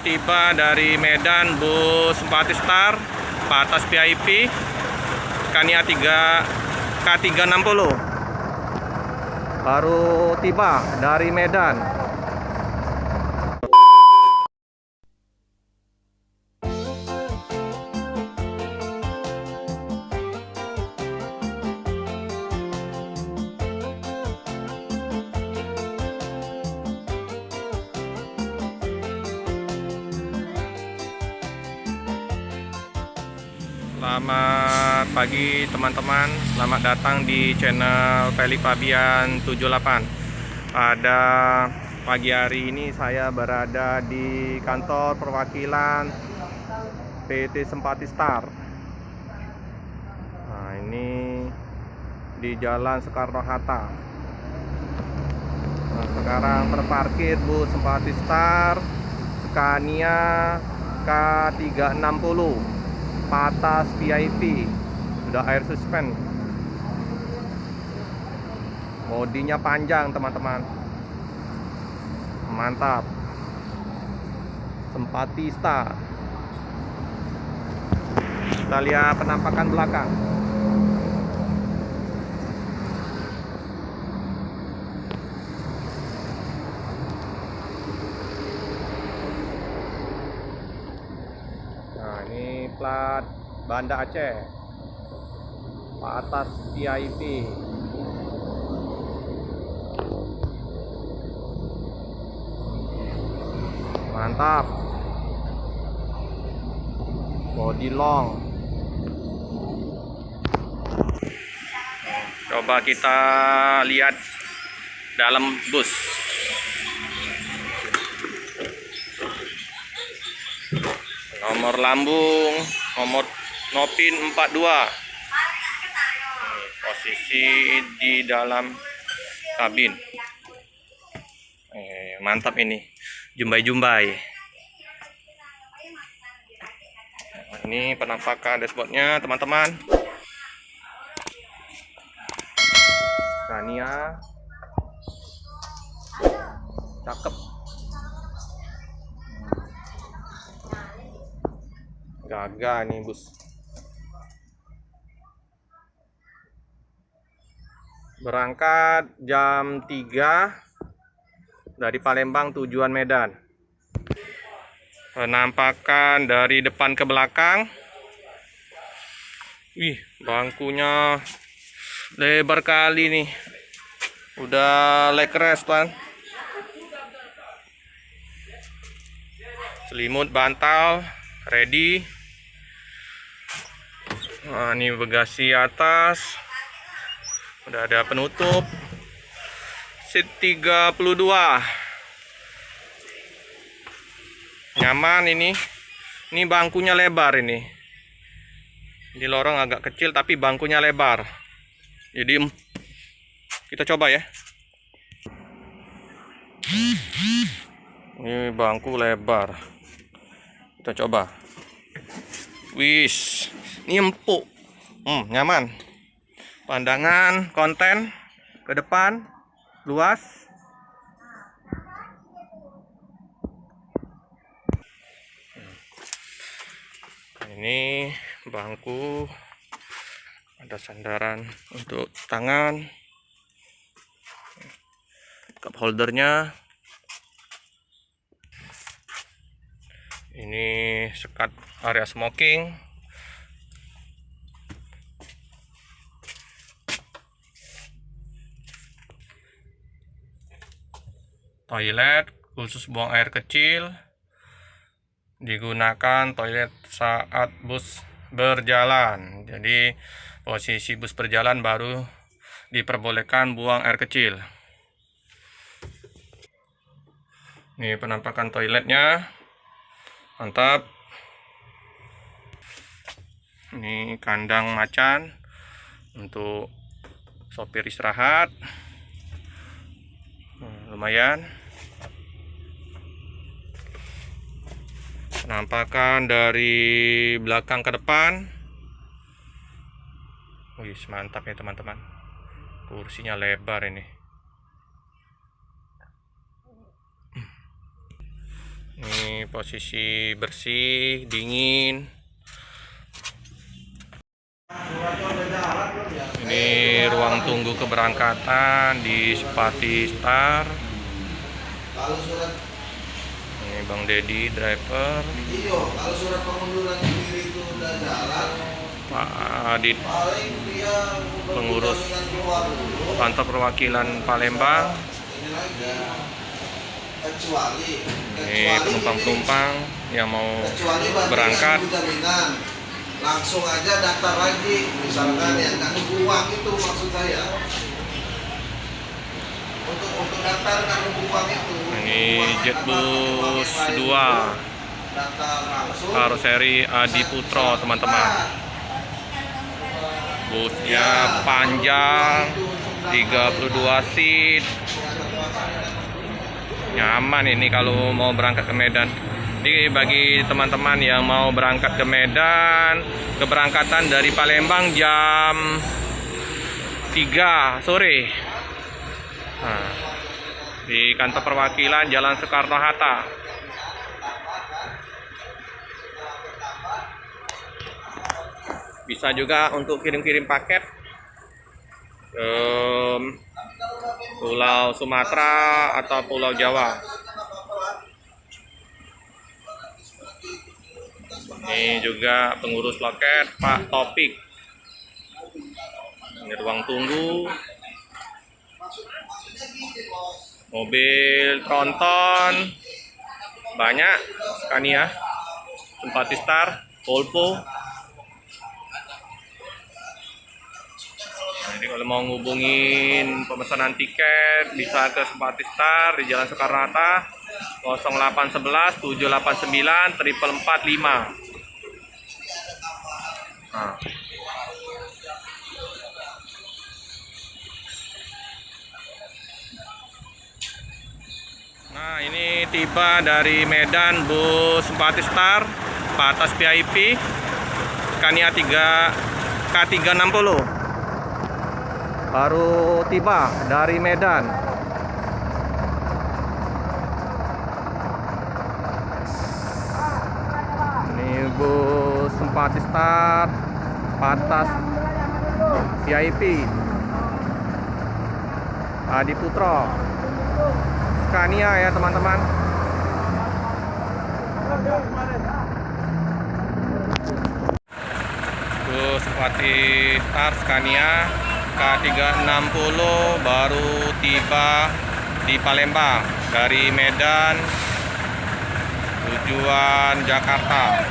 tiba dari Medan bus Simpati Star Patas VIP Scania 3 K360 baru tiba dari Medan. Selamat pagi teman-teman, selamat datang di channel Felix Fabian 78. Pada pagi hari ini saya berada di kantor perwakilan PT Simpati Star. Nah, ini di Jalan Soekarno-Hatta. Nah, sekarang terparkir bus Simpati Star Scania K360 Patas VIP, sudah air suspend, bodinya panjang teman-teman, mantap. Simpati Star. Kita lihat penampakan belakang. Nah, ini plat Banda Aceh, Patas VIP. Mantap. Body long. Coba kita lihat dalam bus. Nomor lambung, nomor Nopin 42. Posisi di dalam kabin. Mantap ini. Jumbai-jumbai. Ini penampakan dashboardnya teman-teman. Scania. Cakep. Gagah nih bus. Berangkat jam 3 dari Palembang tujuan Medan. Penampakan dari depan ke belakang. Wih, bangkunya lebar kali nih. Udah leg rest kan. Selimut bantal ready. Nah, ini bagasi atas udah ada penutup. Seat 32 nyaman ini bangkunya lebar ini. Di lorong agak kecil tapi bangkunya lebar. Jadi kita coba ya. Ini bangku lebar. Kita coba. Wis, ini empuk. Nyaman. Pandangan konten ke depan luas. Ini bangku, ada sandaran untuk tangan, cup holdernya. Ini sekat area smoking. Toilet khusus buang air kecil, digunakan toilet saat bus berjalan. Jadi posisi bus berjalan baru diperbolehkan buang air kecil. Ini penampakan toiletnya, mantap. Ini kandang macan untuk sopir istirahat. Lumayan. Penampakan dari belakang ke depan. Wih, mantap ya teman-teman. Kursinya lebar ini. Ini posisi bersih, dingin. Ini ruang tunggu keberangkatan di Spatistar. Ini Bang Dedi driver. Kalau surat pengunduran diri itu udah jalan, Pak Adit paling dia pengurus keluar dulu. kantor perwakilan Palembang. Ini lagi kecuali Ini penumpang-penumpang yang mau kecuali bagi berangkat. yang jaminan langsung aja daftar lagi, misalkan yang nggak nunggu uang itu maksud saya. Untuk daftar nggak nunggu uang itu. Ini Jetbus 2 daftar langsung. karoseri Adi Putro, teman-teman. Busnya panjang, 32 seat. Nyaman ini kalau mau berangkat ke Medan. Jadi bagi teman-teman yang mau berangkat ke Medan, keberangkatan dari Palembang jam 3 sore. Nah, di kantor perwakilan Jalan Soekarno-Hatta. Bisa juga untuk kirim-kirim paket ke Pulau Sumatera atau Pulau Jawa. Ini juga pengurus loket Pak Topik. Ini ruang tunggu. Mobil tronton banyak, Scania, Spatistar, Volvo. Jadi kalau mau ngubungin pemesanan tiket bisa ke Spatistar di Jalan Soekarno-Hatta 0811 789 445. Nah, ini tiba dari Medan bus Spatistar Patas VIP Scania K360. Baru tiba dari Medan. Ini bus Spatistar Patas VIP Adi Putro Scania ya teman-teman. Bus Spatistar Scania K360 baru tiba di Palembang dari Medan tujuan Jakarta.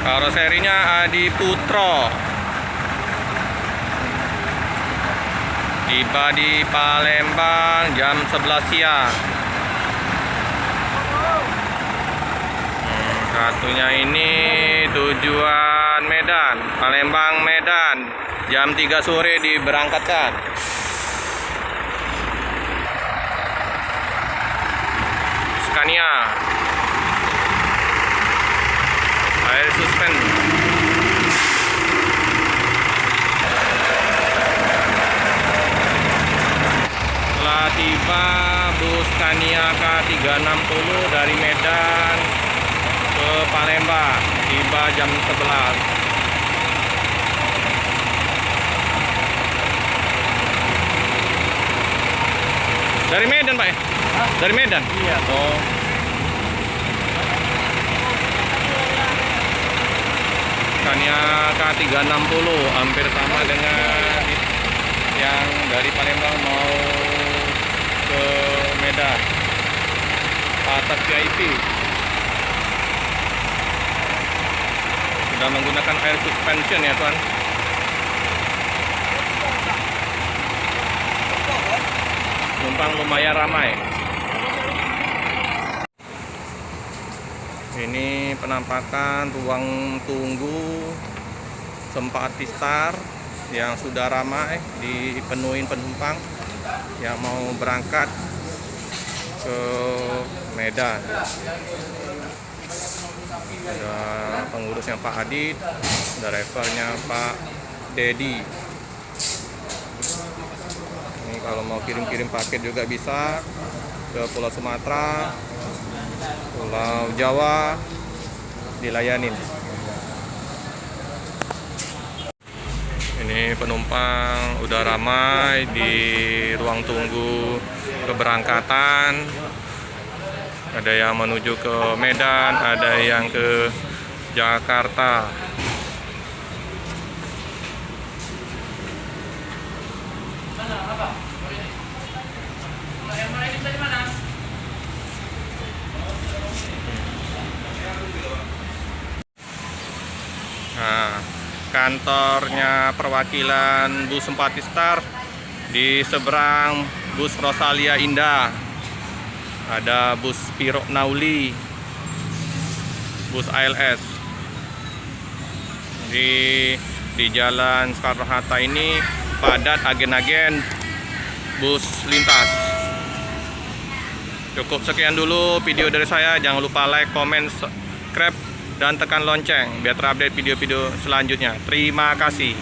Karoserinya Adi Putro. Tiba di Palembang jam 11 siang. Satunya ini tujuan Medan, Palembang Medan, jam 3 sore diberangkatkan. Scania air suspend. Setelah tiba bus Scania K360 dari Medan ke Palembang, tiba jam 11. Dari Medan, Pak ya? Hah? Dari Medan? Iya. Oh. Scania K360 hampir sama dengan yang dari Palembang mau ke Medan. Patas VIP. Sudah menggunakan air suspension ya, Tuan. Penumpang lumayan ramai. Ini penampakan ruang tunggu Spatistar yang sudah ramai, dipenuhi penumpang yang mau berangkat ke Medan. Ada pengurusnya Pak Adit, drivernya Pak Dedi. Ini kalau mau kirim-kirim paket juga bisa ke Pulau Sumatera, Pulau Jawa, dilayanin. Ini penumpang udah ramai di ruang tunggu keberangkatan. Ada yang menuju ke Medan, ada yang ke Jakarta. Nah, kantornya perwakilan bus Empati Star di seberang bus Rosalia Indah. Ada bus Piro Nauli, bus ALS. Di Jalan Soekarno-Hatta ini padat agen-agen bus lintas. Cukup sekian dulu video dari saya. Jangan lupa like, comment, subscribe, dan tekan lonceng biar terupdate video-video selanjutnya. Terima kasih.